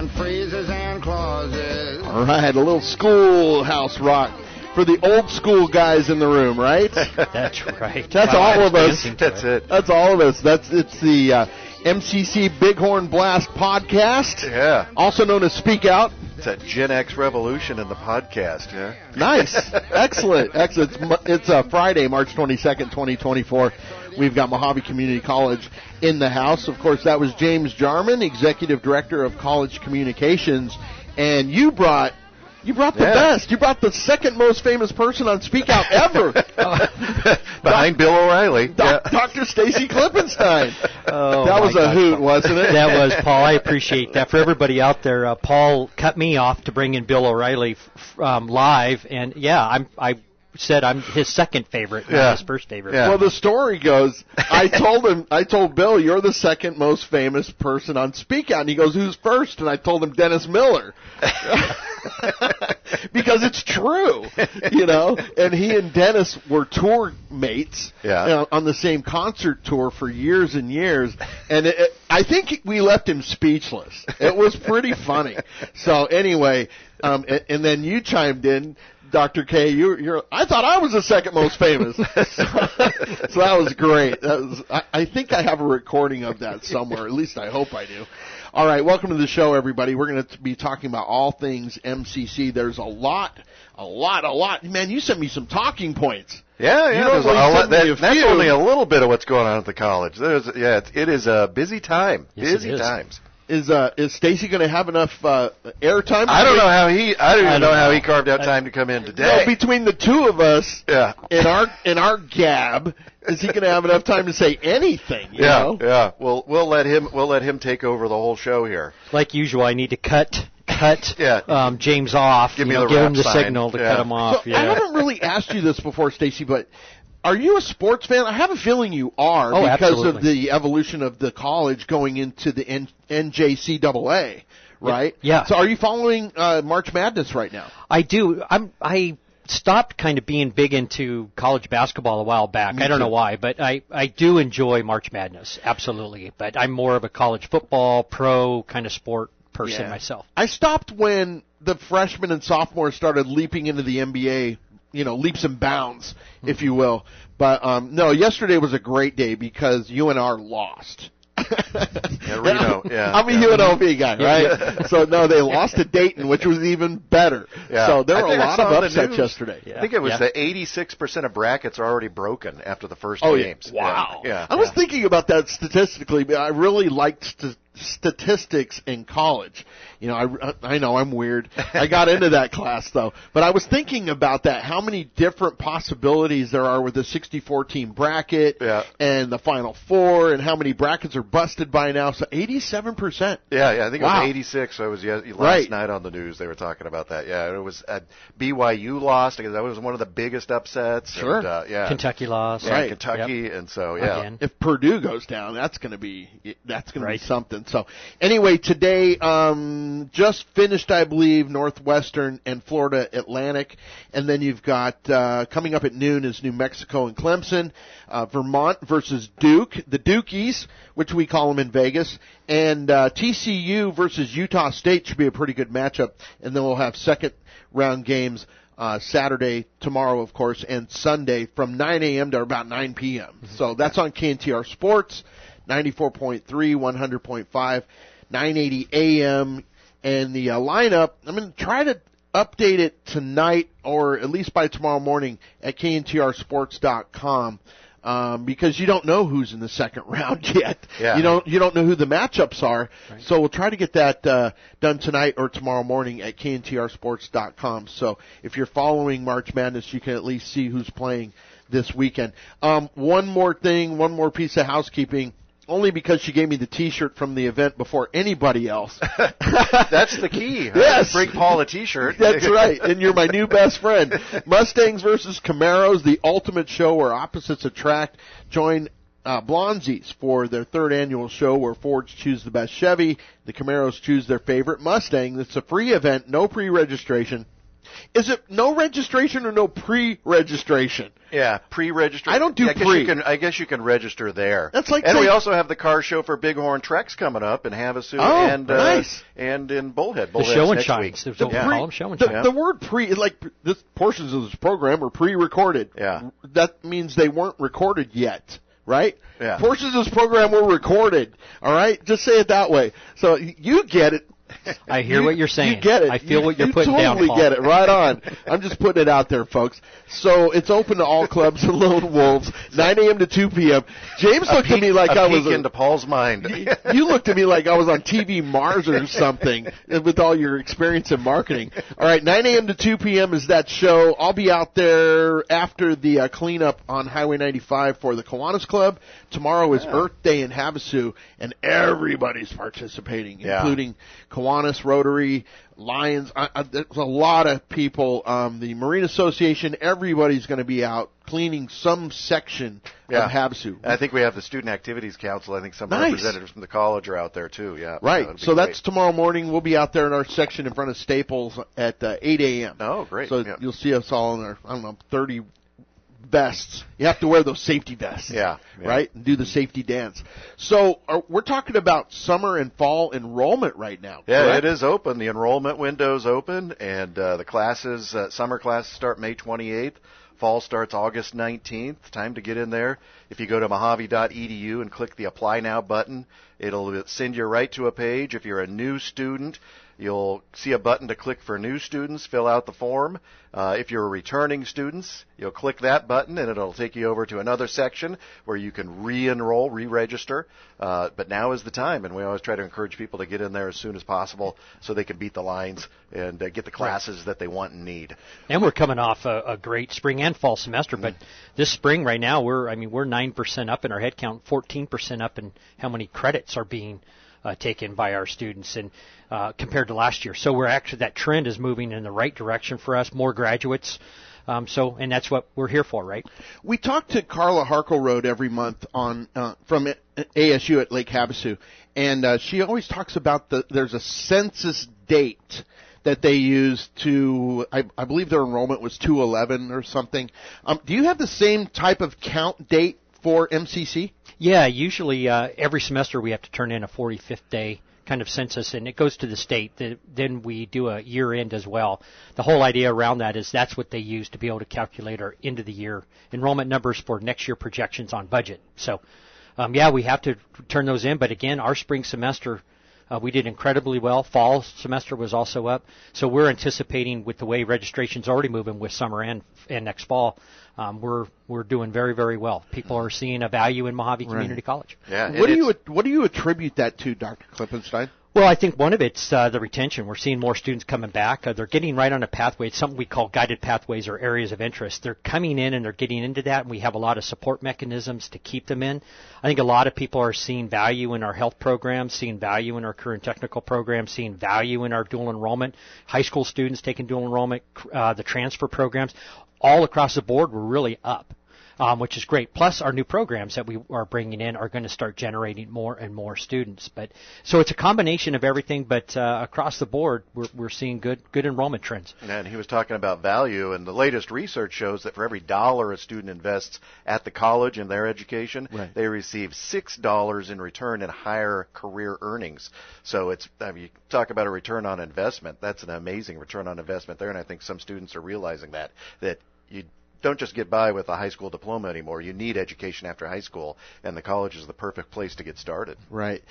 and freezers and clauses. All right, a little schoolhouse rock for the old school guys in the room, right? That's right. That's all of us. That's it. That's all of us. It's the MCC Bighorn Blast podcast. Yeah. Also known as Speak Out. It's a Gen X revolution in the podcast, yeah. Nice. Excellent. It's Friday, March 22nd, 2024. We've got Mohave Community College in the house. Of course, that was James Jarman, Executive Director of College Communications. And you brought the best. You brought the second most famous person on Speak Out ever. Behind Bill O'Reilly. Dr. Stacy Klippenstein. Oh, that was a hoot, wasn't it? That was, Paul. I appreciate that. For everybody out there, Paul cut me off to bring in Bill O'Reilly live. And, I said I'm his second favorite, not his first favorite. Yeah. Well, the story goes, I told Bill, you're the second most famous person on Speak Out. And he goes, who's first? And I told him Dennis Miller. Because it's true, and he and Dennis were tour mates on the same concert tour for years and years, and I think we left him speechless. It was pretty funny. So anyway, and then you chimed in, Dr. K. I thought I was the second most famous. So that was great. I think I have a recording of that somewhere. At least I hope I do. All right, welcome to the show, everybody. We're going to be talking about all things MCC. There's a lot. Man, you sent me some talking points. Yeah. That's only a little bit of what's going on at the college. It is a busy time. Yes, busy times. Is Stacy going to have enough airtime? I don't know how he carved out time to come in today. No, between the two of us, in our gab, is he going to have enough time to say anything? You know? Yeah. We'll let him take over the whole show here. Like usual, I need to cut James off. Give him the sign. signal to cut him off. So I haven't really asked you this before, Stacy, but are you a sports fan? I have a feeling you are because absolutely. of the evolution of the college going into the NJCAA, right? Yeah. So are you following March Madness right now? I do. I stopped kind of being big into college basketball a while back. I don't know why, but I do enjoy March Madness, absolutely. But I'm more of a college football, pro kind of sport person myself. I stopped when the freshmen and sophomores started leaping into the NBA, leaps and bounds, if you will. But, no, yesterday was a great day because UNR lost. Reno, I'm a UNLV guy, right? So, no, they lost to Dayton, which was even better. Yeah. So there were a lot of upsets yesterday. I think it was the 86% of brackets are already broken after the first games. Wow. I was thinking about that statistically, but I really liked statistics in college. I know I'm weird. I got into that class though, but I was thinking about that, how many different possibilities there are with the 64-team bracket and the Final Four, and how many brackets are busted by now. So 87%. Yeah, I think it was 86. So it was last night on the news they were talking about that. Yeah, it was BYU lost because that was one of the biggest upsets. Sure. And, Kentucky lost. Yeah, Kentucky, and so Again. If Purdue goes down, that's going to be something. So anyway, today just finished, I believe, Northwestern and Florida Atlantic, and then you've got coming up at noon is New Mexico and Clemson, Vermont versus Duke, the Dukies, which we call them in Vegas, and TCU versus Utah State should be a pretty good matchup, and then we'll have second round games Saturday, tomorrow, of course, and Sunday from 9 a.m. to about 9 p.m. So that's on KNTR Sports. 94.3, 100.5, 980 AM. And the lineup, I'm going to try to update it tonight or at least by tomorrow morning at kntrsports.com because you don't know who's in the second round yet. Yeah. You don't know who the matchups are. Right. So we'll try to get that done tonight or tomorrow morning at kntrsports.com. So if you're following March Madness, you can at least see who's playing this weekend. One more piece of housekeeping. Only because she gave me the T-shirt from the event before anybody else. That's the key. Yes. Bring Paul a T-shirt. That's right. And you're my new best friend. Mustangs versus Camaros, the ultimate show where opposites attract. Join Blonzies for their third annual show where Fords choose the best Chevy. The Camaros choose their favorite Mustang. It's a free event, no pre-registration. Is it no registration or no pre-registration? Yeah, pre-register. I don't do pre. I guess you can register there. That's like and we also have the car show for Bighorn Treks coming up in Havasu nice. And in Bullhead. The show and next shines. Week. The word pre, like this portions of this program are pre-recorded. Yeah. That means they weren't recorded yet. Right? Yeah. Portions of this program were recorded. All right? Just say it that way. So you get it. I hear what you're saying. You get it. I feel what you're putting down, You Paul. totally get it. Right on. I'm just putting it out there, folks. So it's open to all clubs and lone wolves, 9 a.m. to 2 p.m. James looked at me like I was into Paul's mind. You looked at me like I was on TV Mars or something with all your experience in marketing. All right, 9 a.m. to 2 p.m. is that show. I'll be out there after the cleanup on Highway 95 for the Kiwanis Club. Tomorrow is Earth Day in Havasu, and everybody's participating, including Kiwanis, Rotary, Lions. There's a lot of people. The Marine Association, everybody's going to be out cleaning some section of Havasu. I think we have the Student Activities Council. I think some representatives from the college are out there, too. Yeah, right. So that's tomorrow morning. We'll be out there in our section in front of Staples at 8 a.m. Oh, great. So you'll see us all in our, 30 vests. You have to wear those safety vests. Yeah. Right? And do the safety dance. So we're talking about summer and fall enrollment right now. Yeah, correct? it is open. The enrollment window's open, and the classes, summer classes start May 28th. Fall starts August 19th. Time to get in there. If you go to mohave.edu and click the Apply Now button, it'll send you right to a page. If you're a new student, you'll see a button to click for new students, fill out the form. If you're returning students, you'll click that button, and it'll take you over to another section where you can re-enroll, re-register. But now is the time, and we always try to encourage people to get in there as soon as possible so they can beat the lines and get the classes that they want and need. And we're coming off a great spring and fall semester, but this spring right now we're 9% up in our head count, 14% up in how many credits are being taken by our students and compared to last year. So we're actually, that trend is moving in the right direction for us, more graduates. And that's what we're here for, right? We talk to Carla Harkleroad every month on from ASU at Lake Havasu, and she always talks about there's a census date that they use to, I believe their enrollment was 211 or something. Do you have the same type of count date for MCC? Yeah, usually every semester we have to turn in a 45th day kind of census, and it goes to the state. Then we do a year end as well. The whole idea around that is that's what they use to be able to calculate our end of the year enrollment numbers for next year projections on budget. So, we have to turn those in. But again, our spring semester, we did incredibly well. Fall semester was also up. So we're anticipating, with the way registration's already moving with summer and next fall, we're doing very, very well. People are seeing a value in Mohave Community College. Yeah. What do you attribute that to, Dr. Klippenstein? Well, I think one of it's the retention. We're seeing more students coming back. They're getting right on a pathway. It's something we call guided pathways or areas of interest. They're coming in and they're getting into that, and we have a lot of support mechanisms to keep them in. I think a lot of people are seeing value in our health programs, seeing value in our career and technical programs, seeing value in our dual enrollment. High school students taking dual enrollment, the transfer programs. All across the board, we're really up. Which is great. Plus, our new programs that we are bringing in are going to start generating more and more students. So it's a combination of everything, but across the board, we're seeing good enrollment trends. And he was talking about value, and the latest research shows that for every dollar a student invests at the college in their education, they receive $6 in return in higher career earnings. So you talk about a return on investment. That's an amazing return on investment there, and I think some students are realizing that you don't just get by with a high school diploma anymore. You need education after high school, and the college is the perfect place to get started. Right.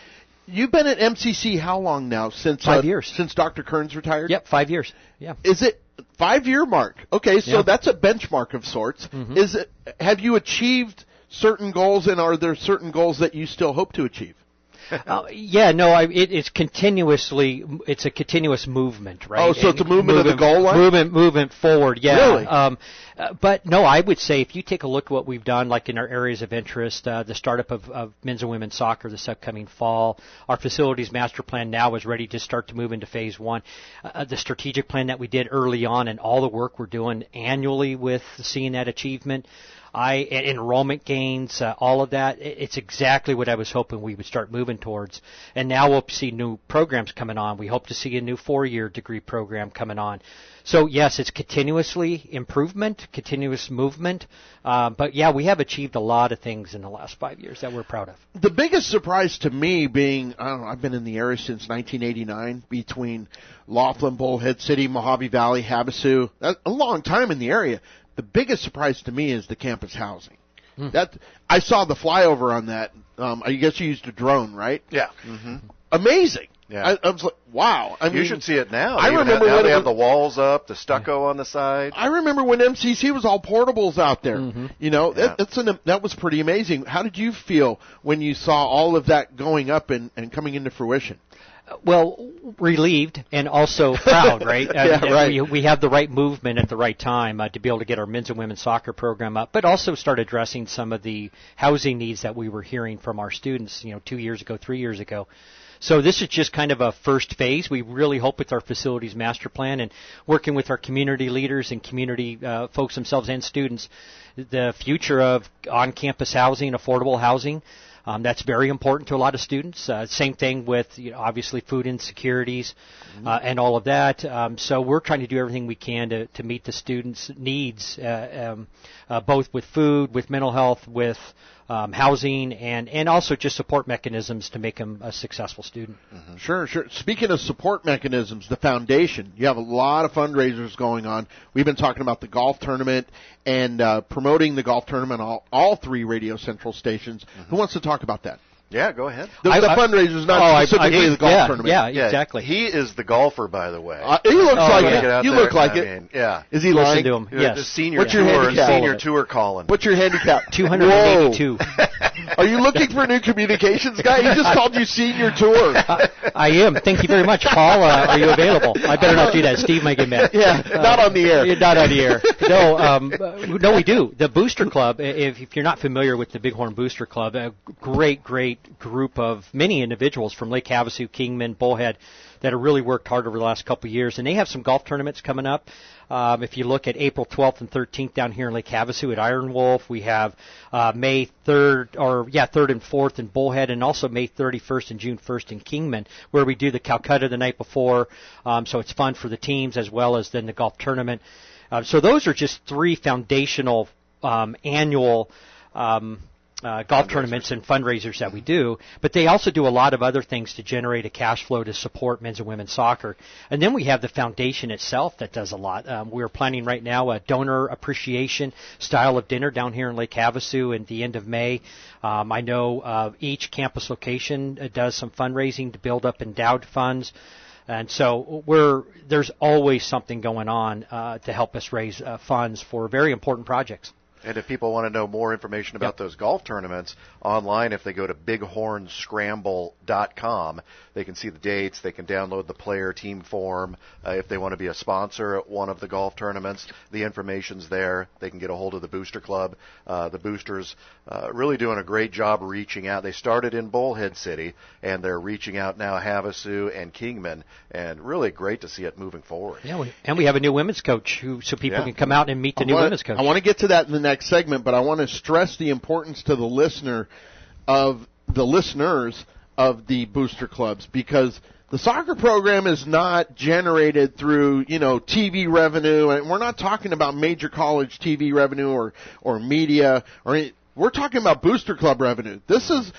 You've been at MCC how long now? Since 5 years. Since Dr. Kearns retired? Yep, 5 years. Yeah. Is it 5-year mark? Okay, so that's a benchmark of sorts. Mm-hmm. Have you achieved certain goals, and are there certain goals that you still hope to achieve? It's a continuous movement, right? Oh, so it's a movement of the goal line? Movement forward, yeah. Really? But no, I would say if you take a look at what we've done, like in our areas of interest, the startup of men's and women's soccer this upcoming fall, our facilities master plan now is ready to start to move into phase 1. The strategic plan that we did early on and all the work we're doing annually with seeing that achievement, enrollment gains, all of that. It's exactly what I was hoping we would start moving towards. And now we'll see new programs coming on. We hope to see a new 4-year degree program coming on. So, yes, it's continuously improvement, continuous movement. But, yeah, we have achieved a lot of things in the last 5 years that we're proud of. The biggest surprise to me being, I don't know, I've been in the area since 1989 between Laughlin, Bullhead City, Mohave Valley, Havasu, a long time in the area. The biggest surprise to me is the campus housing. That I saw the flyover on that. I guess you used a drone, right? Yeah. Amazing. Yeah. I was like, wow. I mean, you should see it now. I remember now when they have the walls up, the stucco on the side. I remember when MCC was all portables out there. You know, Yeah. that was pretty amazing. How did you feel when you saw all of that going up and coming into fruition? Well, relieved and also proud, right? Yeah, right. We have the right movement at the right time to be able to get our men's and women's soccer program up, but also start addressing some of the housing needs that we were hearing from our students, 2 years ago, 3 years ago. So this is just kind of a first phase. We really hope with our facilities master plan and working with our community leaders and community folks themselves and students, the future of on-campus housing, affordable housing. That's very important to a lot of students. Same thing with, obviously food insecurities and all of that. So we're trying to do everything we can to meet the students' needs, both with food, with mental health, with housing, and also just support mechanisms to make them a successful student. Sure. Speaking of support mechanisms, the foundation, you have a lot of fundraisers going on. We've been talking about the golf tournament and promoting the golf tournament on all 3 Radio Central stations. Who wants to talk about that? Yeah, go ahead. The fundraisers, not specifically the golf tournament. Yeah, exactly. He is the golfer, by the way. He looks like Get it. out You there. look like I it. mean, yeah. Is he Listen lying? to him. The Yes. senior What's your tour, handicap? senior tour calling. What's your handicap? 282. Whoa. Are you looking for a new communications guy? He just called you senior tour. I am. Thank you very much, Paul. Are you available? I better not do that. Steve might get mad. Yeah, not on the air. Not on the air. No, we do. The Booster Club, if you're not familiar with the Bighorn Booster Club, a great group of many individuals from Lake Havasu, Kingman, Bullhead that have really worked hard over the last couple of years. And they have some golf tournaments coming up. If you look at April 12th and 13th down here in Lake Havasu at Iron Wolf, we have May 3rd and 4th in Bullhead, and also May 31st and June 1st in Kingman, where we do the Calcutta the night before. So it's fun for the teams as well as then the golf tournament. So those are just 3 foundational annual golf tournaments and fundraisers that we do, but they also do a lot of other things to generate a cash flow to support men's and women's soccer. And then we have the foundation itself that does a lot. We're planning right now a donor appreciation style of dinner down here in Lake Havasu at the end of May. I know each campus location does some fundraising to build up endowed funds. And so there's always something going on to help us raise funds for very important projects. And if people want to know more information about those golf tournaments online, if they go to bighornscramble.com, they can see the dates. They can download the player team form. If they want to be a sponsor at one of the golf tournaments, the information's there. They can get a hold of the Booster Club. The Boosters really doing a great job reaching out. They started in Bullhead City, and they're reaching out now Havasu and Kingman, and really great to see it moving forward. Yeah, and we have a new women's coach so people can come out and meet the new women's coach. I want to get to that in the next segment, but I want to stress the importance to the listeners of the booster clubs, because the soccer program is not generated through, TV revenue, and we're not talking about major college TV revenue or media or any, we're talking about booster club revenue. This is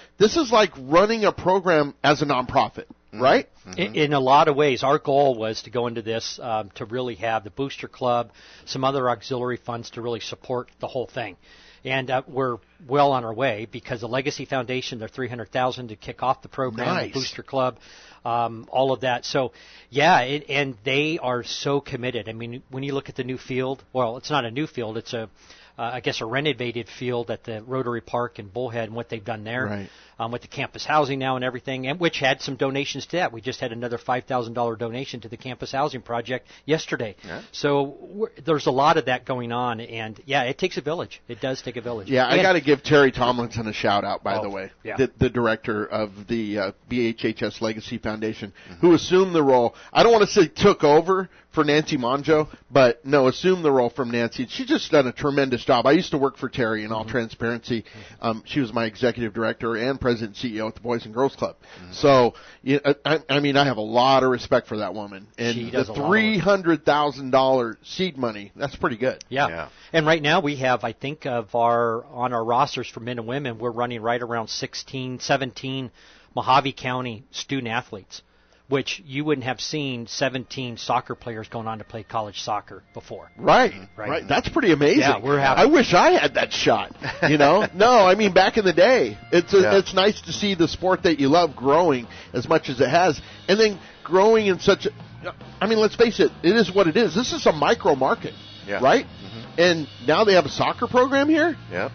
like running a program as a nonprofit, right? In a lot of ways, our goal was to go into this to really have the Booster Club, some other auxiliary funds to really support the whole thing. And we're well on our way, because the Legacy Foundation, they're $300,000 to kick off the program, Nice. The Booster Club, all of that. So, yeah, and they are so committed. I mean, when you look at the new field, well, it's not a new field, it's a renovated field at the Rotary Park in Bullhead, and what they've done there. Right. With the campus housing now and everything, and which had some donations to that. We just had another $5,000 donation to the campus housing project yesterday. Yeah. So there's a lot of that going on, and yeah, it takes a village. It does take a village. Yeah, I got to give Terry Tomlinson a shout out, by the way, yeah. the director of the BHHS Legacy Foundation, who assumed the role. I don't want to say took over for Nancy Monjo, but no, assume the role from Nancy. She's just done a tremendous job. I used to work for Terry in all transparency. She was my executive director and president and CEO at the Boys and Girls Club. So, I mean, I have a lot of respect for that woman. And She the does a lot of work. $300,000 seed money, that's pretty good. Yeah. And right now we have, I think, on our rosters for men and women, we're running right around 16, 17 Mohave County student athletes, which you wouldn't have seen 17 soccer players going on to play college soccer before. Right. That's pretty amazing. Yeah, we're happy. I wish I had that shot, No, I mean, back in the day, it's nice to see the sport that you love growing as much as it has, and then growing in such I mean, let's face it, it is what it is. This is a micro market, right? And now they have a soccer program here? Yeah.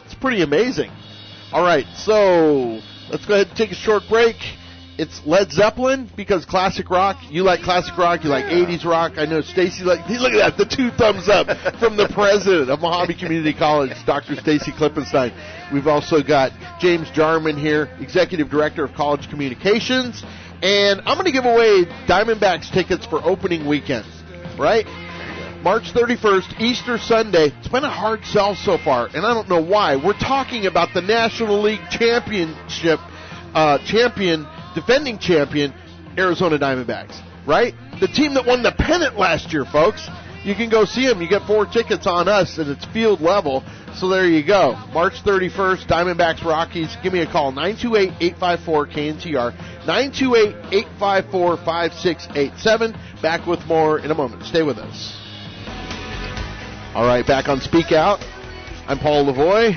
It's pretty amazing. All right, so let's go ahead and take a short break. It's Led Zeppelin because classic rock. You like classic rock. You like 80s rock. I know Stacy look at that, the 2 thumbs up from the president of Mohave Community College, Dr. Stacy Klippenstein. We've also got James Jarman here, Executive Director of College Communications. And I'm going to give away Diamondbacks tickets for opening weekend, right? March 31st, Easter Sunday. It's been a hard sell so far, and I don't know why. We're talking about the National League Championship defending champion, Arizona Diamondbacks, right? The team that won the pennant last year, folks. You can go see them. You get 4 tickets on us, and it's field level. So there you go. March 31st, Diamondbacks Rockies. Give me a call, 928-854-KNTR, 928-854-5687. Back with more in a moment. Stay with us. All right, back on Speak Out. I'm Paul Lavoie.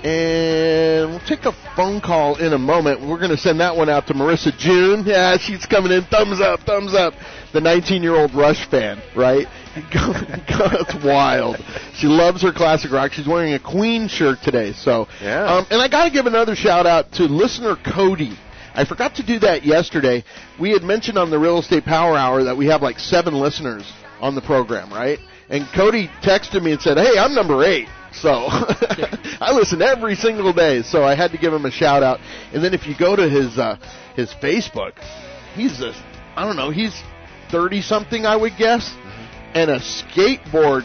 And we'll take a phone call in a moment. We're going to send that one out to Marissa June. Yeah, she's coming in. Thumbs up, thumbs up. The 19-year-old Rush fan, right? It's wild. She loves her classic rock. She's wearing a Queen shirt today. So, and I got to give another shout-out to listener Cody. I forgot to do that yesterday. We had mentioned on the Real Estate Power Hour that we have like 7 listeners on the program, right? And Cody texted me and said, hey, I'm number 8. So I listen every single day, so I had to give him a shout out. And then if you go to his Facebook, he's he's 30 something, I would guess, and a skateboard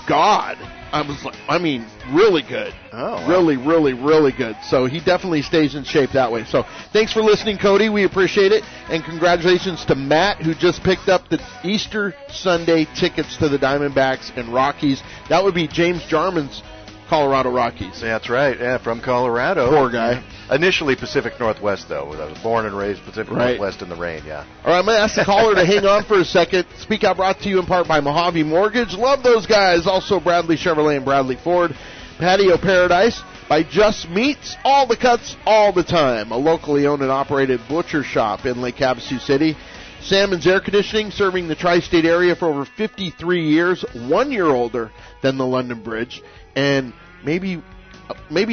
god. Really good. Oh, wow. Really, really, really good. So he definitely stays in shape that way. So thanks for listening, Cody. We appreciate it. And congratulations to Matt, who just picked up the Easter Sunday tickets to the Diamondbacks and Rockies. That would be James Jarman's Colorado Rockies. That's right. Yeah, from Colorado. Poor guy. Initially Pacific Northwest, though. I was born and raised Pacific Northwest in the rain, yeah. All right, I'm going to ask the caller to hang on for a second. Speak Out brought to you in part by Mohave Mortgage. Love those guys. Also Bradley Chevrolet and Bradley Ford. Patio Paradise by Just Meats. All the cuts, all the time. A locally owned and operated butcher shop in Lake Havasu City. Salmon's Air Conditioning, serving the tri-state area for over 53 years. 1 year older than the London Bridge. And maybe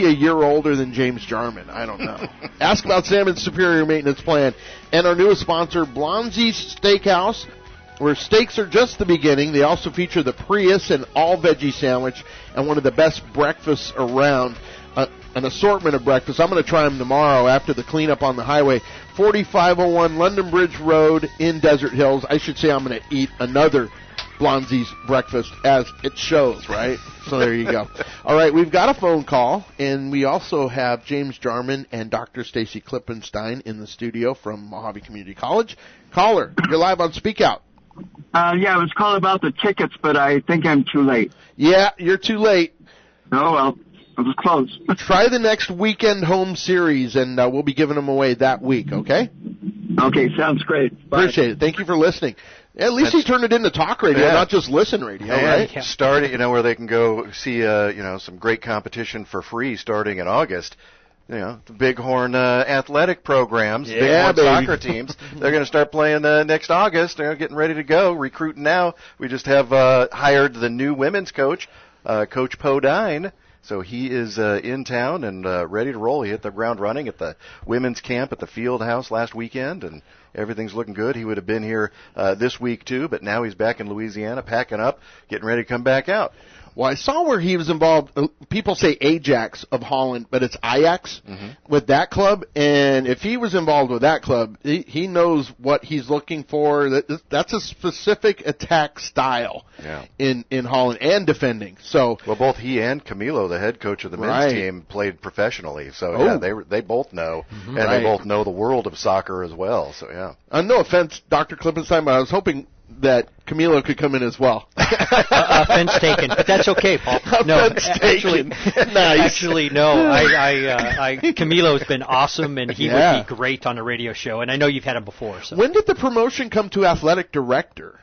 a year older than James Jarman. I don't know. Ask about Salmon's superior maintenance plan. And our newest sponsor, Blonzie's Steakhouse, where steaks are just the beginning. They also feature the Prius and all-veggie sandwich and one of the best breakfasts around, an assortment of breakfasts. I'm going to try them tomorrow after the cleanup on the highway. 4501 London Bridge Road in Desert Hills. I should say I'm going to eat another Blonzie's breakfast as it shows, right? So there you go. All right, we've got a phone call, and we also have James Jarman and Dr. Stacy Klippenstein in the studio from Mohave Community College. Caller, you're live on Speak Out. Yeah, I was calling about the tickets, but I think I'm too late. Yeah, you're too late. Oh, well, I was close. Try the next weekend home series, and we'll be giving them away that week, okay? Okay, sounds great. Bye. Appreciate it. Thank you for listening. At least he turned it into talk radio, not just listen radio, right? Start it, where they can go see, some great competition for free starting in August. The Bighorn athletic programs, Bighorn soccer teams, they're going to start playing next August. They're getting ready to go, recruiting now. We just have hired the new women's coach, Coach Podine. So he is in town and ready to roll. He hit the ground running at the women's camp at the field house last weekend, and everything's looking good. He would have been here this week, too, but now he's back in Louisiana, packing up, getting ready to come back out. Well, I saw where he was involved. People say Ajax of Holland, but it's Ajax with that club. And if he was involved with that club, he knows what he's looking for. That's a specific attack style in Holland and defending. So, well, both he and Camilo, the head coach of the men's team, played professionally. So they both know, and they both know the world of soccer as well. So no offense, Dr. Klippenstein, but I was hoping that Camilo could come in as well. Offense taken, but that's okay, Paul. No, actually, nice. Actually, no. Camilo's been awesome, and he would be great on the radio show. And I know you've had him before. So. When did the promotion come to athletic director?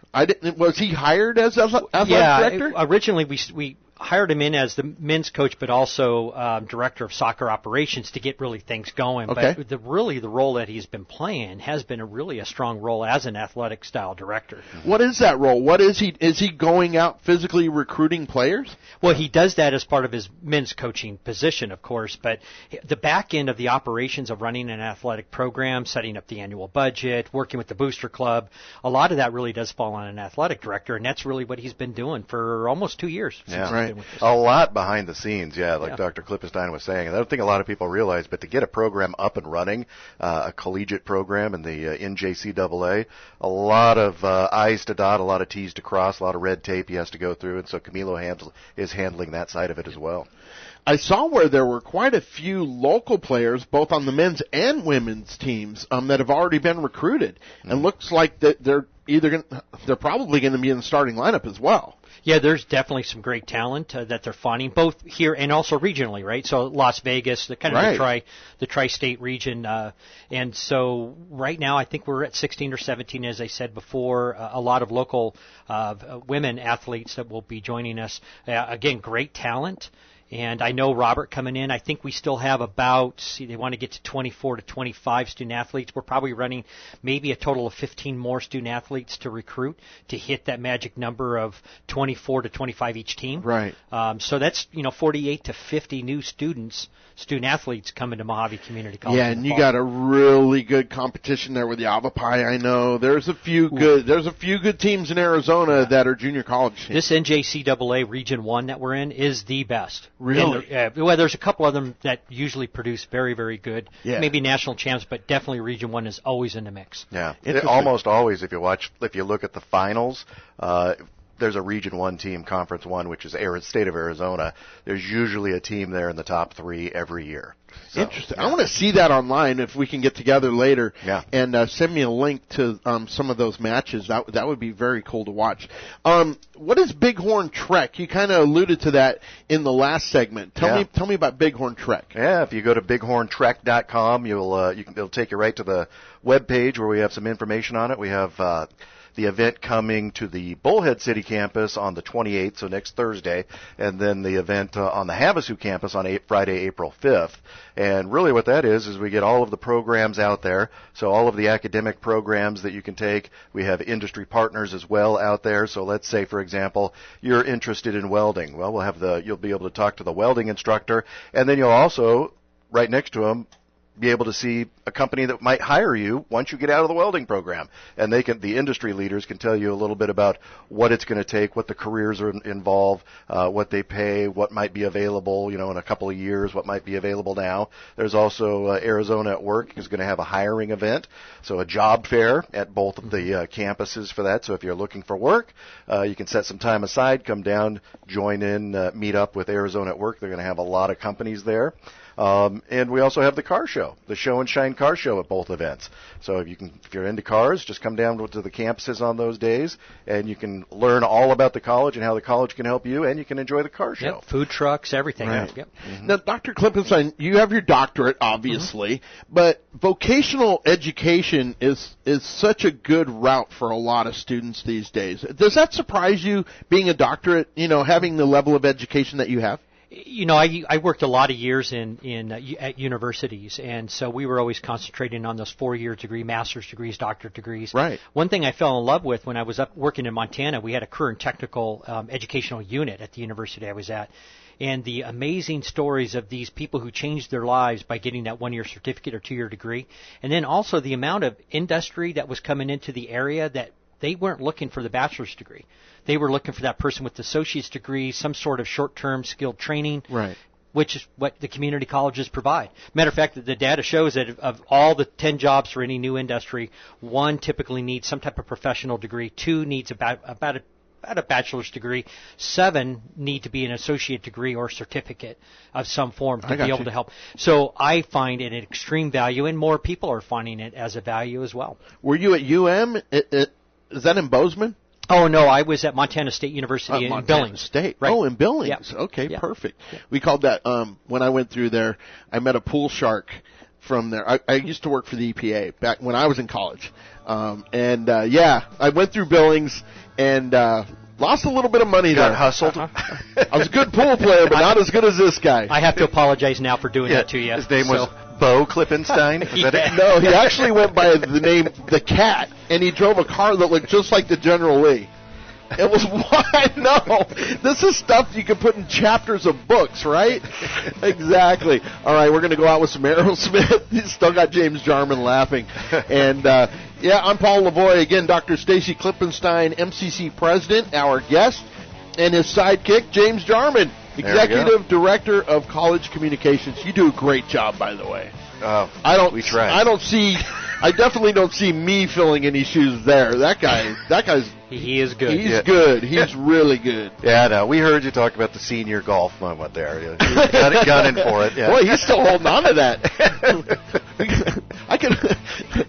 Was he hired as athletic director? Originally we hired him in as the men's coach, but also director of soccer operations to get really things going. Okay. But the role that he's been playing has been a strong role as an athletic style director. What is that role? What is he? Is he going out physically recruiting players? Well, he does that as part of his men's coaching position, of course. But the back end of the operations of running an athletic program, setting up the annual budget, working with the booster club, a lot of that really does fall on an athletic director, and that's really what he's been doing for almost 2 years. Right. A lot behind the scenes, like Dr. Klippenstein was saying. And I don't think a lot of people realize, but to get a program up and running, a collegiate program in the NJCAA, a lot of I's to dot, a lot of T's to cross, a lot of red tape he has to go through, and so Camilo is handling that side of it as well. I saw where there were quite a few local players, both on the men's and women's teams, that have already been recruited, and looks like that they're probably going to be in the starting lineup as well. Yeah, there's definitely some great talent that they're finding, both here and also regionally, right? So Las Vegas, the tri-state region, and so right now I think we're at 16 or 17, as I said before. A lot of local women athletes that will be joining us. Again, great talent. And I know Robert coming in, I think we still have they want to get to 24 to 25 student athletes. We're probably running maybe a total of 15 more student athletes to recruit to hit that magic number of 24 to 25 each team. Right. So that's, 48 to 50 new student athletes coming to Mohave Community College. Yeah, and you got a really good competition there with the Avapai. I know there's a few good teams in Arizona that are junior college teams. This NJCAA Region 1 that we're in is the best. Really? Well, there's a couple of them that usually produce very, very good, maybe national champs, but definitely Region 1 is always in the mix. Yeah, almost always. If you look at the finals, there's a Region 1 team, Conference 1, which is state of Arizona. There's usually a team there in the top 3 every year. So, interesting. I want to see that online if we can get together later and send me a link to some of those matches. That would be very cool to watch. What is Bighorn Trek? You kind of alluded to that in the last segment. Tell me about Bighorn Trek. Yeah, if you go to bighorntrek.com, it'll take you right to the web page where we have some information on it. We have the event coming to the Bullhead City campus on the 28th, so next Thursday, and then the event on the Havasu campus on Friday, April 5th. And really what that is we get all of the programs out there, so all of the academic programs that you can take. We have industry partners as well out there. So let's say, for example, you're interested in welding. Well, you'll be able to talk to the welding instructor, and then you'll also, right next to him, be able to see a company that might hire you once you get out of the welding program. And the industry leaders can tell you a little bit about what it's going to take, what the careers are involved, what they pay, what might be available, in a couple of years, what might be available now. There's also Arizona at Work is going to have a hiring event, so a job fair at both of the campuses for that. So if you're looking for work, you can set some time aside, come down, join in, meet up with Arizona at Work. They're going to have a lot of companies there. And we also have the car show, the Show and Shine car show at both events. So if you're into cars, just come down to the campuses on those days, and you can learn all about the college and how the college can help you, and you can enjoy the car show. Yep, food trucks, everything. Right. Yep. Mm-hmm. Now, Dr. Klippenstein, you have your doctorate, obviously, but vocational education is such a good route for a lot of students these days. Does that surprise you, being a doctorate, having the level of education that you have? I worked a lot of years at universities, and so we were always concentrating on those 4-year degree, master's degrees, doctorate degrees. Right. One thing I fell in love with when I was up working in Montana, we had a career and technical educational unit at the university I was at. And the amazing stories of these people who changed their lives by getting that 1-year certificate or 2-year degree. And then also the amount of industry that was coming into the area that they weren't looking for the bachelor's degree. They were looking for that person with the associate's degree, some sort of short-term skilled training, right, which is what the community colleges provide. Matter of fact, the data shows that of all the 10 jobs for any new industry, 1 typically needs some type of professional degree, 2 needs about a bachelor's degree, 7 need to be an associate degree or certificate of some form to be able to help. So I find it an extreme value, and more people are finding it as a value as well. Were you at UM? Is that in Bozeman? Oh, no, I was at Montana State University in Montana Billings. State. Right. Oh, in Billings. Yep. Okay, Yep. perfect. Yep. We called that, when I went through there, I met a pool shark from there. I used to work for the EPA back when I was in college. I went through Billings and lost a little bit of money there. Got hustled. I was a good pool player, but not as good as this guy. I have to apologize now for doing that to you. His name was Bo Klippenstein. Is that it? No, he actually went by the name The Cat, and he drove a car that looked just like the General Lee. It was why no. This is stuff you can put in chapters of books, right? Exactly. All right, we're going to go out with some Aerosmith. He's still got James Jarman laughing. And, I'm Paul Lavoie. Again, Dr. Stacy Klippenstein, MCC President, our guest, and his sidekick, James Jarman, Executive Director of College Communications. You do a great job, by the way. We try. I definitely don't see me filling any shoes there. That guy's he is good. He's good. He's really good. Yeah, no, we heard you talk about the senior golf moment there. Gunning for it. Yeah. Boy, he's still holding on to that.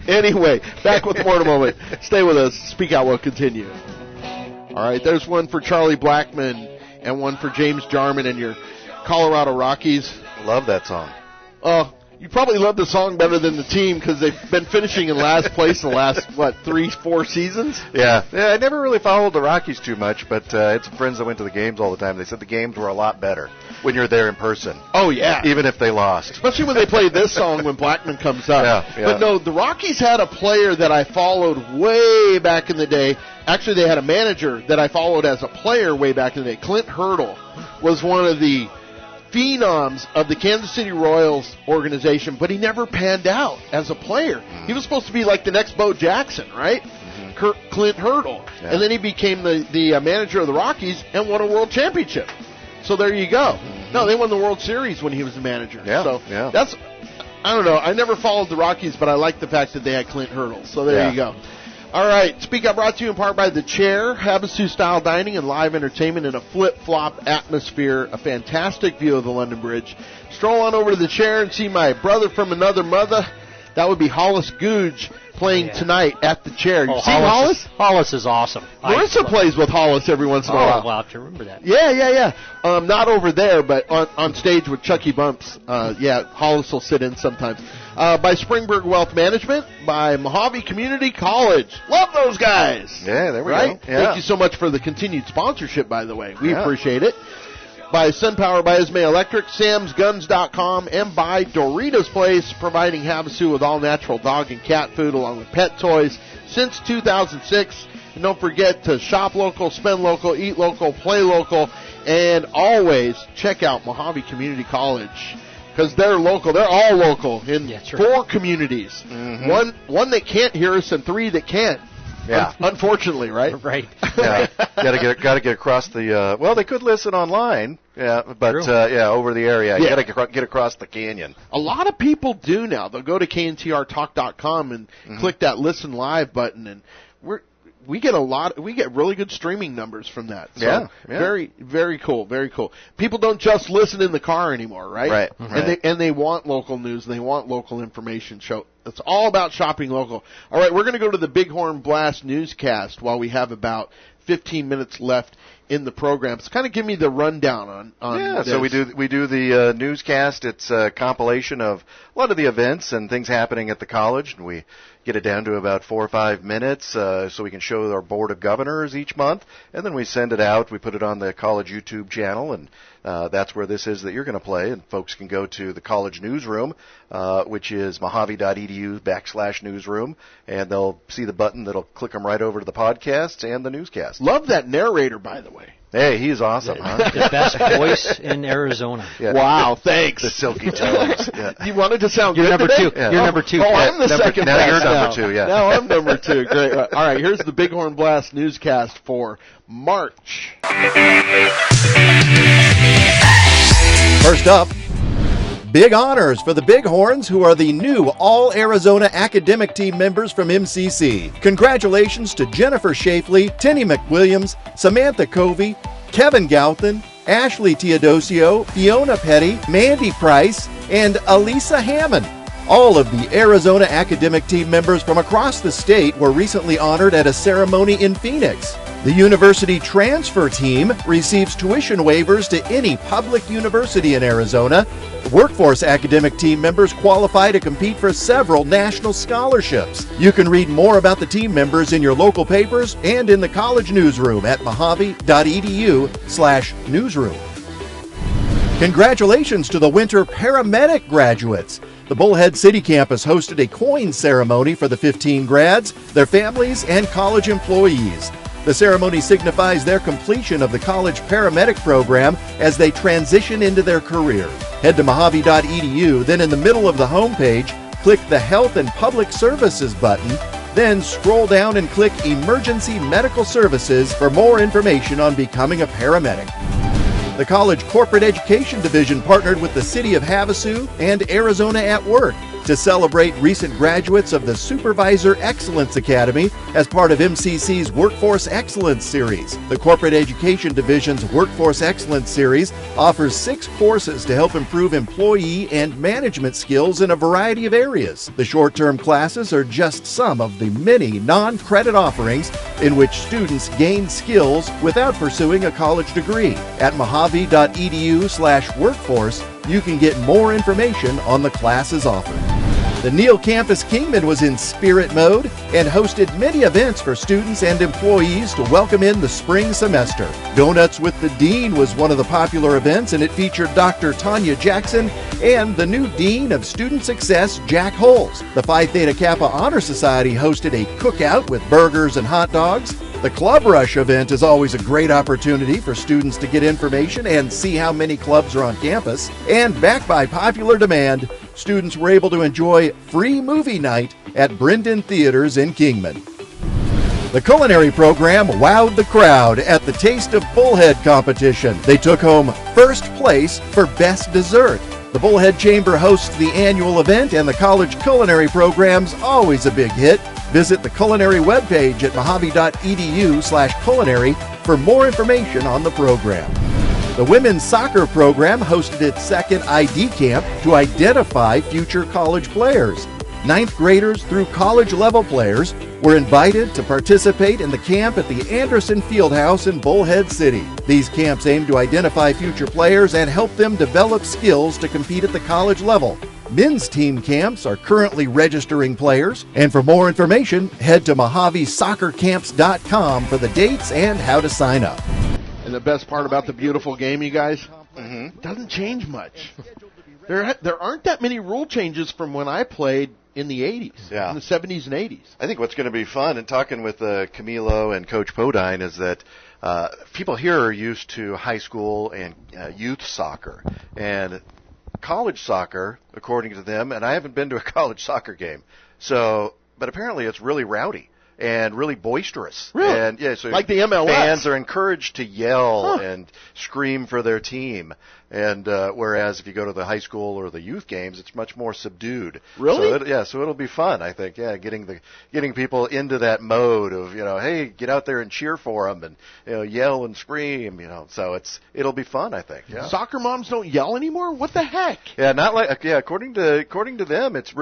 Anyway, back with more in a moment. Stay with us. Speak Out will continue. All right, there's one for Charlie Blackman and one for James Jarman and your Colorado Rockies. Love that song. You probably love the song better than the team because they've been finishing in last place the last, 3-4 seasons? Yeah, I never really followed the Rockies too much, but I had some friends that went to the games all the time. They said the games were a lot better when you're there in person. Oh, yeah. Even if they lost. Especially when they play this song when Blackman comes up. Yeah. But no, the Rockies had a player that I followed way back in the day. Actually, they had a manager that I followed as a player way back in the day. Clint Hurdle was one of the phenoms of the Kansas City Royals organization, but he never panned out as a player. He was supposed to be like the next Bo Jackson, right? Clint Hurdle. Yeah. And then he became the manager of the Rockies and won a world championship. So there you go. No, they won the World Series when he was the manager. Yeah. So that's, I don't know. I never followed the Rockies, but I like the fact that they had Clint Hurdle. So there you go. All right, Speak Up brought to you in part by The Chair, Havasu-style dining and live entertainment in a flip-flop atmosphere, a fantastic view of the London Bridge. Stroll on over to The Chair and see my brother from another mother. That would be Hollis Googe playing tonight at The Chair. You seen Hollis? Hollis is awesome. Marissa plays with Hollis every once in a while. Oh, well, I have to remember that. Yeah. Not over there, but on stage with Chucky Bumps. Hollis will sit in sometimes. By Springburg Wealth Management, by Mohave Community College. Love those guys. Yeah, there we go. Yeah. Thank you so much for the continued sponsorship, by the way. We appreciate it. By SunPower, by Ismay Electric, SamsGuns.com, and by Doritos Place, providing Havasu with all-natural dog and cat food along with pet toys since 2006. And don't forget to shop local, spend local, eat local, play local, and always check out Mohave Community College. Because they're local. They're all local in 4 communities. Mm-hmm. One that can't hear us and 3 that can. Yeah. Unfortunately, right? Right. Yeah. Gotta get across the. Well, they could listen online. Yeah, but over the area. You gotta get across the canyon. A lot of people do now. They'll go to kntrtalk.com and click that listen live button, and we get really good streaming numbers from that. So very, very cool, very cool. People don't just listen in the car anymore, right? Right. Mm-hmm. And they want local news, they want local information. So it's all about shopping local. All right, we're going to go to the Bighorn Blast newscast while we have about 15 minutes left in the program. So kind of give me the rundown on this. So we do the newscast. It's a compilation of a lot of the events and things happening at the college, and we get it down to about 4 or 5 minutes so we can show our board of governors each month, and then we send it out. We put it on the college YouTube channel, and that's where this is that you're going to play, and folks can go to the college newsroom, which is mohave.edu/newsroom, and they'll see the button that'll click them right over to the podcasts and the newscast. Love that narrator, by the way. Hey, he's awesome, huh? The best voice in Arizona. Yeah. Wow, thanks. The silky tones. Yeah. You wanted to sound You're good number today? two. You're number two. Oh, I'm the second now best you're number two, yeah. Now I'm number two. Great. All right, here's the Bighorn Blast newscast for March. First up, big honors for the Bighorns, who are the new All-Arizona Academic Team members from MCC. Congratulations to Jennifer Shafley, Tinny McWilliams, Samantha Covey, Kevin Gouthan, Ashley Teodosio, Fiona Petty, Mandy Price, and Alisa Hammond. All of the Arizona Academic Team members from across the state were recently honored at a ceremony in Phoenix. The University Transfer Team receives tuition waivers to any public university in Arizona. Workforce Academic Team members qualify to compete for several national scholarships. You can read more about the team members in your local papers and in the college newsroom at mohave.edu/newsroom. Congratulations to the winter paramedic graduates. The Bullhead City campus hosted a coin ceremony for the 15 grads, their families, and college employees. The ceremony signifies their completion of the college paramedic program as they transition into their career. Head to mohave.edu, then in the middle of the homepage, click the Health and Public Services button, then scroll down and click Emergency Medical Services for more information on becoming a paramedic. The College Corporate Education Division partnered with the City of Havasu and Arizona at Work to celebrate recent graduates of the Supervisor Excellence Academy as part of MCC's Workforce Excellence Series. The Corporate Education Division's Workforce Excellence Series offers 6 courses to help improve employee and management skills in a variety of areas. The short-term classes are just some of the many non-credit offerings in which students gain skills without pursuing a college degree. At mohave.edu/workforce, you can get more information on the classes offered. The Neal Campus Kingman was in spirit mode and hosted many events for students and employees to welcome in the spring semester. Donuts with the Dean was one of the popular events, and it featured Dr. Tanya Jackson and the new Dean of Student Success, Jack Holes. The Phi Theta Kappa Honor Society hosted a cookout with burgers and hot dogs. The Club Rush event is always a great opportunity for students to get information and see how many clubs are on campus. And backed by popular demand, students were able to enjoy free movie night at Brendan Theaters in Kingman. The culinary program wowed the crowd at the Taste of Bullhead competition. They took home first place for best dessert. The Bullhead Chamber hosts the annual event, and the college culinary program's always a big hit. Visit the culinary webpage at mohave.edu/culinary for more information on the program. The women's soccer program hosted its second ID camp to identify future college players. 9th graders through college-level players were invited to participate in the camp at the Anderson Fieldhouse in Bullhead City. These camps aim to identify future players and help them develop skills to compete at the college level. Men's team camps are currently registering players, and for more information, head to mohavesoccercamps.com for the dates and how to sign up. And the best part about the beautiful game, you guys, doesn't change much. There aren't that many rule changes from when I played in the 80s, in the 70s and 80s. I think what's going to be fun, and talking with Camilo and Coach Podine, is that people here are used to high school and youth soccer. And college soccer, according to them, and I haven't been to a college soccer game, but apparently it's really rowdy and really boisterous. Really? And yeah, so like the MLS. Fans are encouraged to yell and scream for their team. And whereas if you go to the high school or the youth games, it's much more subdued. Really? So it'll be fun, I think. Yeah, getting people into that mode of, hey, get out there and cheer for them and yell and scream. So it'll be fun, I think. Yeah. Soccer moms don't yell anymore? What the heck? Yeah, not like according to them, it's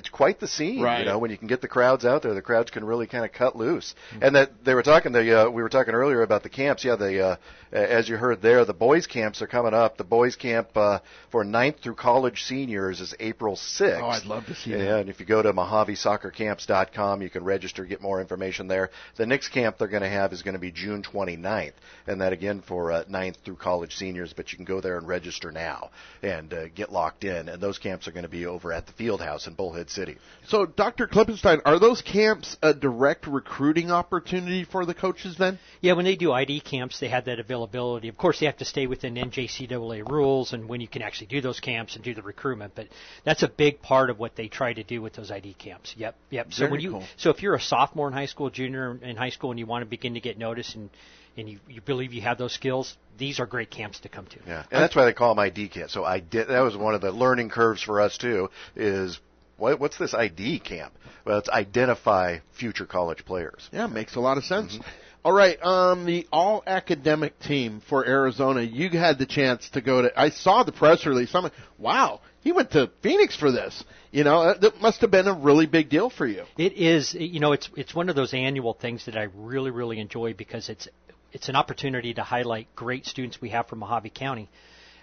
quite the scene. Right. When you can get the crowds out there, the crowds can really kind of cut loose. And that we were talking earlier about the camps. Yeah, as you heard there, the boys camps are coming up. The boys camp for 9th through college seniors is April 6th. Oh, I'd love to see that. And if you go to MohaveSoccerCamps.com, you can register, get more information there. The next camp they're going to have is going to be June 29th, and that again for 9th through college seniors, but you can go there and register now and get locked in. And those camps are going to be over at the Field House in Bullhead City. So, Dr. Klippenstein, are those camps a direct recruiting opportunity for the coaches then? Yeah, when they do ID camps, they have that availability. Of course, they have to stay within NJCAA rules and when you can actually do those camps and do the recruitment. But that's a big part of what they try to do with those ID camps. Yep. So Very cool. So if you're a sophomore in high school, junior in high school, and you want to begin to get noticed and you believe you have those skills, these are great camps to come to. Yeah, and that's why they call them ID camps. So that was one of the learning curves for us too. Is what's this ID camp? Well, it's identify future college players. Yeah, makes a lot of sense. All right, the all-academic team for Arizona, you had the chance to go to – I saw the press release. I'm like, wow, he went to Phoenix for this. That must have been a really big deal for you. It is. It's one of those annual things that I really, really enjoy because it's an opportunity to highlight great students we have from Mohave County.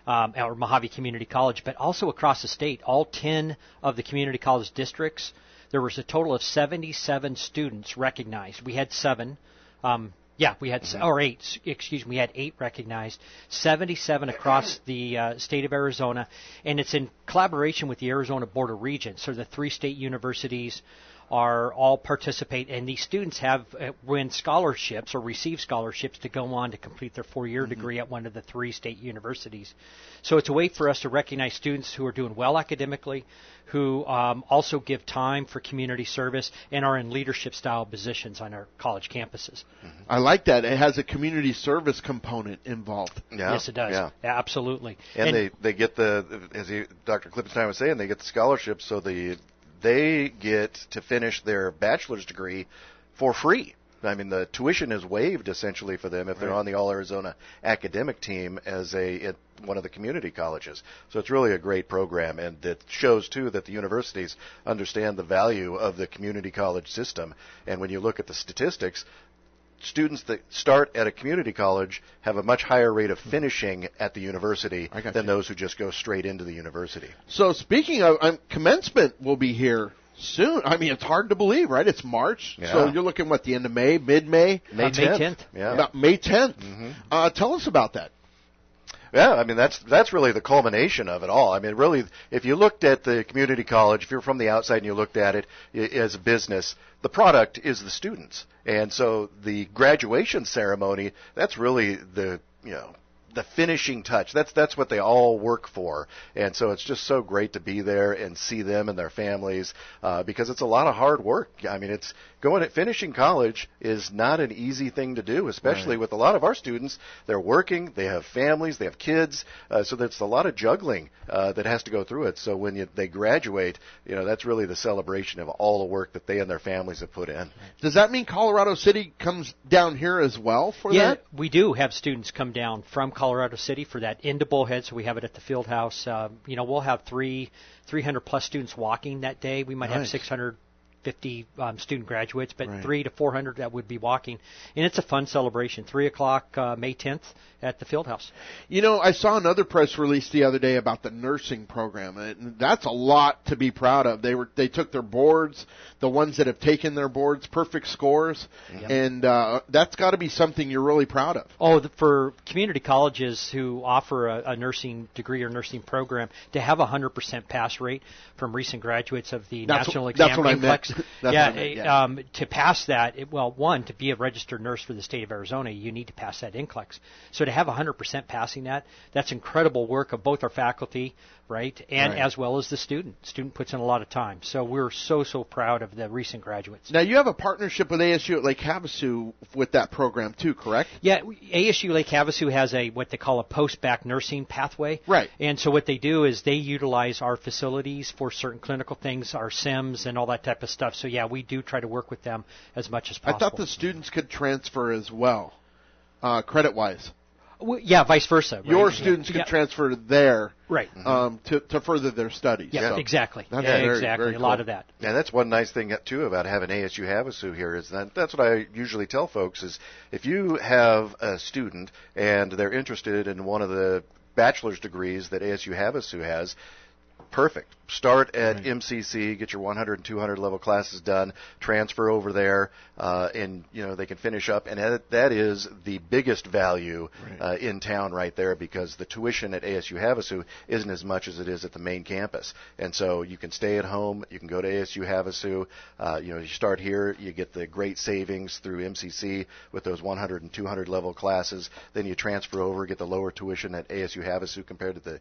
Or Mohave Community College, but also across the state. All 10 of the community college districts, there was a total of 77 students recognized. We had 7. We had or 8. Excuse me, we had 8 recognized. 77 across the state of Arizona, and it's in collaboration with the Arizona Board of Regents. So the 3 state universities are all participate, and these students have win scholarships or receive scholarships to go on to complete their 4-year degree at one of the 3 state universities. So it's a way for us to recognize students who are doing well academically, who also give time for community service and are in leadership style positions on our college campuses. I like that. It has a community service component involved. Yeah. Yes, it does. Yeah. Absolutely. And they get Dr. Klippenstein was saying, they get the scholarships, so they get to finish their bachelor's degree for free. I mean, the tuition is waived essentially for them if they're on the All-Arizona academic team at one of the community colleges. So it's really a great program, and it shows, too, that the universities understand the value of the community college system. And when you look at the statistics, students that start at a community college have a much higher rate of finishing at the university than those who just go straight into the university. So speaking of, commencement will be here soon. I mean, it's hard to believe, right? It's March. Yeah. So you're looking, the end of May, mid-May? May 10th. Yeah. About May 10th. Tell us about that. Yeah, I mean, that's really the culmination of it all. I mean, really, if you looked at the community college, if you're from the outside and you looked at it as a business, the product is the students. And so the graduation ceremony, that's really the finishing touch. That's what they all work for. And so it's just so great to be there and see them and their families because it's a lot of hard work. I mean, finishing college is not an easy thing to do, especially with a lot of our students. They're working, they have families, they have kids, so there's a lot of juggling that has to go through it. So when they graduate, that's really the celebration of all the work that they and their families have put in. Does that mean Colorado City comes down here as well for that? Yeah, we do have students come down from Colorado City for that into Bullhead, so we have it at the field house. We'll have 300 plus students walking that day. We might have 650 student graduates, but 300 to 400 that would be walking. And it's a fun celebration. 3 o'clock, May 10th at the field house. I saw another press release the other day about the nursing program, and that's a lot to be proud of. They took their boards, the ones that have taken their boards, perfect scores, and that's got to be something you're really proud of. Oh, for community colleges who offer a nursing degree or nursing program to have a 100% pass rate from recent graduates of the national exam. That's what I meant. To pass that, to be a registered nurse for the state of Arizona, you need to pass that NCLEX. So to have 100% passing that's incredible work of both our faculty, and as well as the student. Student puts in a lot of time. So we're so proud of the recent graduates. Now, you have a partnership with ASU at Lake Havasu with that program too, correct? Yeah, ASU Lake Havasu has what they call a post-bac nursing pathway. Right. And so what they do is they utilize our facilities for certain clinical things, our SIMs and all that type of stuff. So, yeah, we do try to work with them as much as possible. I thought the students could transfer as well, credit-wise. Yeah, vice versa. Right? Your students could transfer there, right? To further their studies. Yeah, so exactly. That's exactly. Very a cool. lot of that. And that's one nice thing too about having ASU Havasu here is that's what I usually tell folks is if you have a student and they're interested in one of the bachelor's degrees that ASU Havasu has, perfect. Start at MCC, get your 100 and 200 level classes done, transfer over there, and they can finish up. And that is the biggest value in town right there, because the tuition at ASU Havasu isn't as much as it is at the main campus. And so you can stay at home, you can go to ASU Havasu. You start here, you get the great savings through MCC with those 100 and 200 level classes. Then you transfer over, get the lower tuition at ASU Havasu compared to the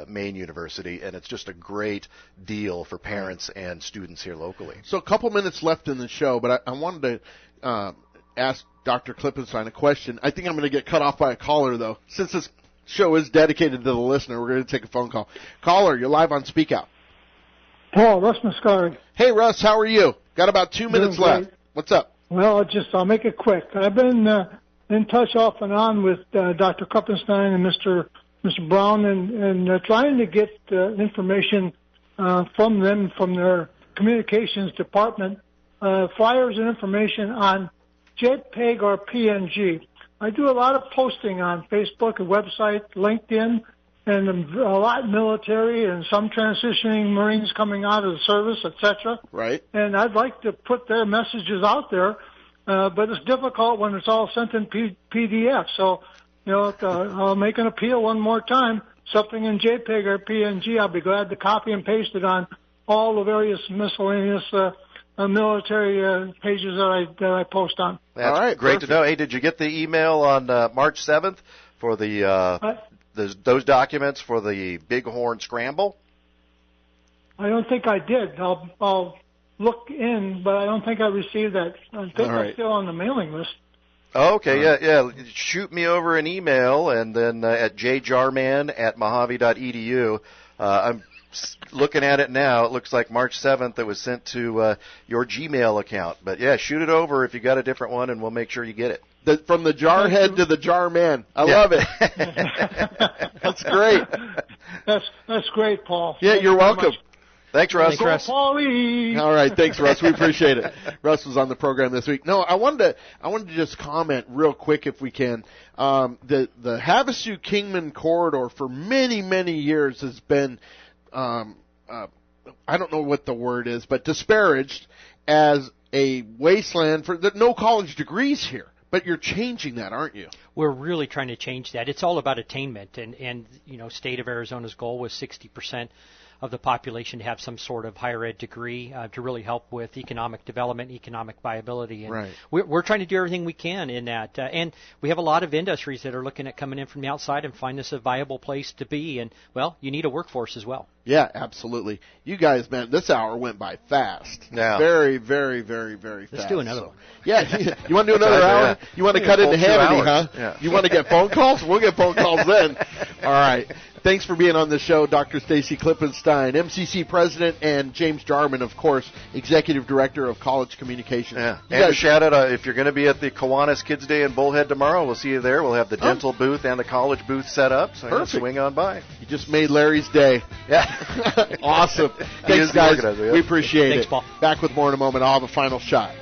main university, and it's just a great deal for parents and students here locally. So a couple minutes left in the show, but I wanted to ask Dr. Klippenstein a question. I think I'm going to get cut off by a caller, though. Since this show is dedicated to the listener, we're going to take a phone call. Caller, you're live on Speak Out. Paul, Russ Muscari. Hey, Russ, how are you? Got about 2 minutes left. What's up? Well, I'll make it quick. I've been in touch off and on with Dr. Klippenstein and Mr. Brown, and trying to get information from them, from their communications department, flyers and information on JPEG or PNG. I do a lot of posting on Facebook, a website, LinkedIn, and a lot military and some transitioning Marines coming out of the service, etc. Right. And I'd like to put their messages out there, but it's difficult when it's all sent in PDF. So, I'll make an appeal one more time. Something in JPEG or PNG, I'll be glad to copy and paste it on all the various miscellaneous military pages that I post on. That's all right, great perfect. to know. Hey, did you get the email on March 7th for those documents for the Bighorn Scramble? I don't think I did. I'll look in, but I don't think I received that. I think I'm still on the mailing list. Okay, yeah. Shoot me over an email, and then at jjarman@mohave.edu. I'm looking at it now. It looks like March 7th it was sent to your Gmail account. But, yeah, shoot it over if you got a different one, and we'll make sure you get it. From the jarhead to the jar man. I love it. That's great. That's great, Paul. Yeah, you're welcome. Thanks, Russ. Thanks, Russ. Paulie. All right, thanks, Russ. We appreciate it. Russ was on the program this week. No, I wanted to just comment real quick if we can. The Havasu Kingman corridor for many, many years has been, I don't know what the word is, but disparaged as a wasteland for no college degrees here. But you're changing that, aren't you? We're really trying to change that. It's all about attainment, and state of Arizona's goal was 60% of the population to have some sort of higher ed degree to really help with economic development, economic viability. And we're trying to do everything we can in that. And we have a lot of industries that are looking at coming in from the outside and find this a viable place to be. And, well, you need a workforce as well. Yeah, absolutely. You guys, man, this hour went by fast. Yeah. Very, very, very, very fast. Let's do another one. Yeah. You want to do another hour? Yeah. You want to cut into Hannity, huh? Yeah. You want to get phone calls? We'll get phone calls then. All right. Thanks for being on the show, Dr. Stacy Klippenstein, MCC President, and James Jarman, of course, Executive Director of College Communications. Yeah. And a shout-out, if you're going to be at the Kiwanis Kids Day in Bullhead tomorrow, we'll see you there. We'll have the dental booth and the college booth set up, so swing on by. You just made Larry's day. Yeah. Awesome. Thanks, guys. We appreciate it. Thanks, Paul. Back with more in a moment. I'll have a final shot.